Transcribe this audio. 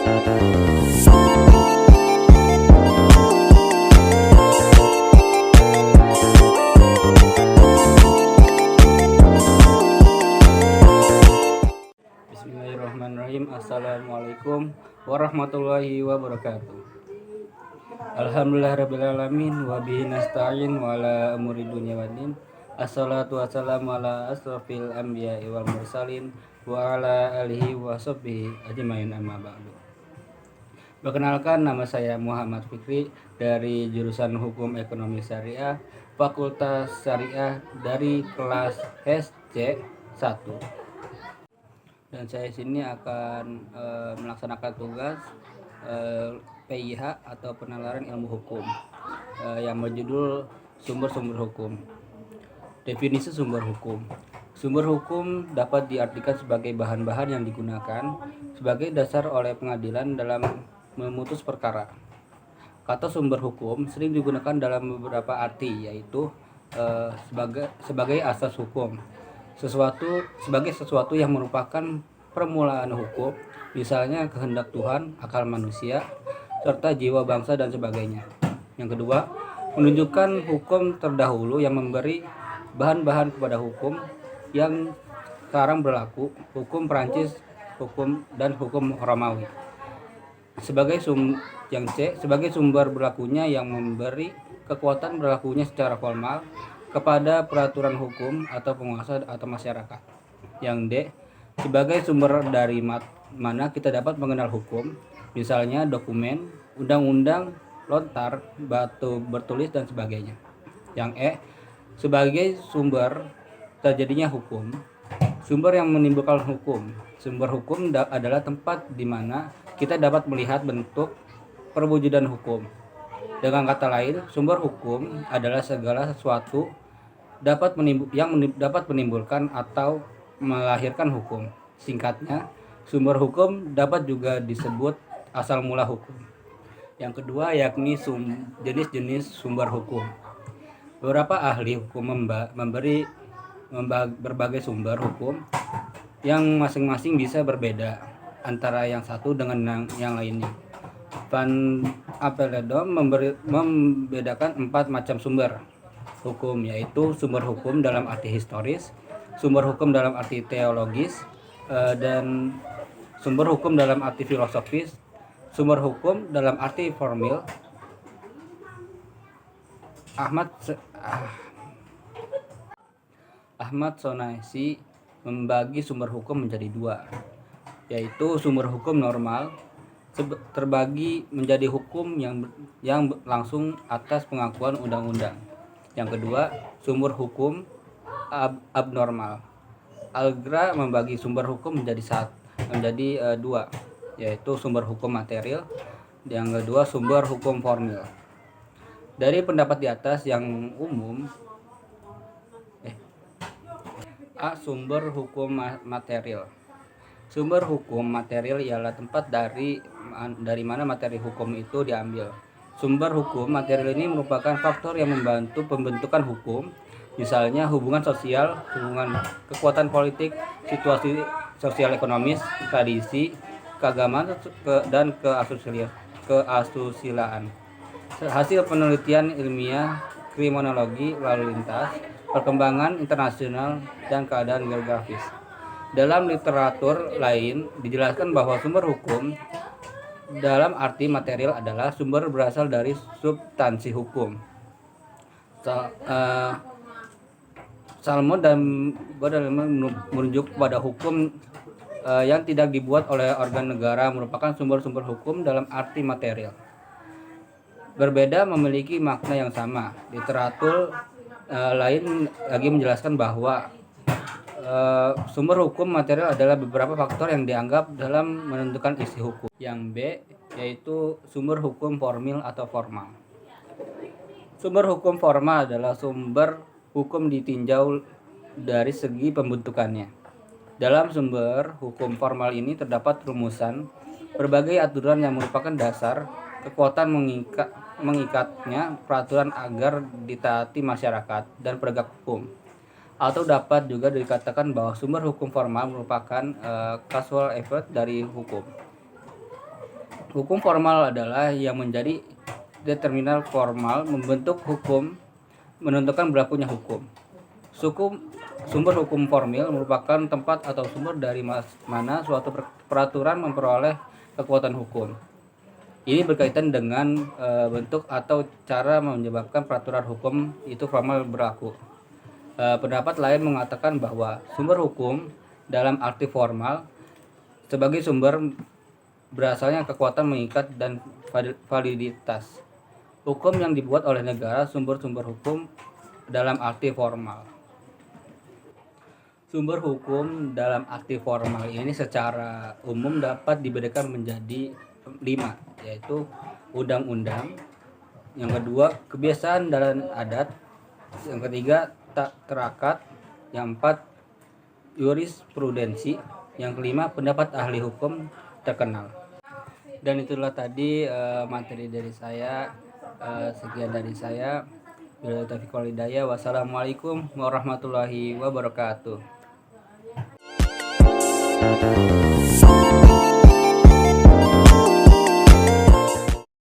Bismillahirrahmanirrahim. Assalamualaikum warahmatullahi wabarakatuh. Alhamdulillahirrabbilalamin. Wabihi nasta'in wa ala umuri dunya waddin. Assalatu wassalamu ala asrafil anbiya'i wal mursalin wa ala alihi wa sahbihi ajmain, amma ba'du. Perkenalkan, nama saya Muhammad Fikri dari jurusan Hukum Ekonomi Syariah, Fakultas Syariah dari kelas SC 1. Dan saya sini akan melaksanakan tugas PIH atau penalaran ilmu hukum yang berjudul sumber-sumber hukum. Definisi sumber hukum. Sumber hukum dapat diartikan sebagai bahan-bahan yang digunakan sebagai dasar oleh pengadilan dalam memutus perkara. Kata sumber hukum sering digunakan dalam beberapa arti, yaitu sebagai asas hukum, sebagai sesuatu yang merupakan permulaan hukum, misalnya kehendak Tuhan, akal manusia, serta jiwa bangsa dan sebagainya. Yang kedua, menunjukkan hukum terdahulu yang memberi bahan-bahan kepada hukum yang sekarang berlaku, hukum Prancis, hukum dan hukum Romawi. Sebagai sumber berlakunya yang memberi kekuatan berlakunya secara formal kepada peraturan hukum atau penguasa atau masyarakat. Yang D, sebagai sumber dari mana kita dapat mengenal hukum, misalnya dokumen, undang-undang, lontar, batu bertulis dan sebagainya. Yang E, sebagai sumber terjadinya hukum, sumber yang menimbulkan hukum. Sumber hukum adalah tempat di mana kita dapat melihat bentuk perwujudan hukum. Dengan kata lain, sumber hukum adalah segala sesuatu yang dapat menimbulkan atau melahirkan hukum. Singkatnya, sumber hukum dapat juga disebut asal mula hukum. Yang kedua yakni jenis-jenis sumber hukum. Beberapa ahli hukum memberi berbagai sumber hukum yang masing-masing bisa berbeda antara yang satu dengan yang lainnya. Van Apeldoorn membedakan 4 macam sumber hukum, yaitu sumber hukum dalam arti historis, sumber hukum dalam arti teologis, dan sumber hukum dalam arti filosofis, sumber hukum dalam arti formil. Ahmad Sonaisi membagi sumber hukum menjadi 2, yaitu sumber hukum normal terbagi menjadi hukum yang langsung atas pengakuan undang-undang. Yang kedua, sumber hukum abnormal. Algra membagi sumber hukum menjadi 2, yaitu sumber hukum material. Yang kedua, sumber hukum formil. Dari pendapat di atas yang umum, A. Sumber hukum material. Sumber hukum material ialah tempat dari mana materi hukum itu diambil. Sumber hukum material ini merupakan faktor yang membantu pembentukan hukum, misalnya hubungan sosial, hubungan kekuatan politik, situasi sosial ekonomis, tradisi, keagamaan, dan keasusilaan. Hasil penelitian ilmiah, kriminologi, lalu lintas, perkembangan internasional, dan keadaan geografis. Dalam literatur lain dijelaskan bahwa sumber hukum dalam arti material adalah sumber berasal dari substansi hukum. Salmon dan Godel merujuk pada hukum yang tidak dibuat oleh organ negara merupakan sumber-sumber hukum dalam arti material. Berbeda memiliki makna yang sama. Literatur lain lagi menjelaskan bahwa sumber hukum material adalah beberapa faktor yang dianggap dalam menentukan isi hukum. Yang B, yaitu sumber hukum formil atau formal. Sumber hukum formal adalah sumber hukum ditinjau dari segi pembentukannya. Dalam sumber hukum formal ini terdapat rumusan, berbagai aturan yang merupakan dasar, kekuatan mengikatnya peraturan agar ditaati masyarakat dan penegak hukum. Atau dapat juga dikatakan bahwa sumber hukum formal merupakan causal effect dari hukum. Hukum formal adalah yang menjadi determinan formal membentuk hukum, menentukan berlakunya hukum. Sumber hukum formil merupakan tempat atau sumber dari mana suatu peraturan memperoleh kekuatan hukum. Ini berkaitan dengan bentuk atau cara menyebabkan peraturan hukum itu formal berlaku. Pendapat lain mengatakan bahwa sumber hukum dalam arti formal sebagai sumber berasalnya kekuatan mengikat dan validitas. Hukum yang dibuat oleh negara sumber-sumber hukum dalam arti formal. Sumber hukum dalam arti formal ini secara umum dapat dibedakan menjadi 5, yaitu undang-undang, yang kedua kebiasaan dan adat, yang ketiga tak terakat, yang keempat jurisprudensi, yang kelima pendapat ahli hukum terkenal. Dan itulah tadi materi dari saya. Sekian dari saya. Billahi taufiq wal hidayah. Wassalamualaikum warahmatullahi wabarakatuh.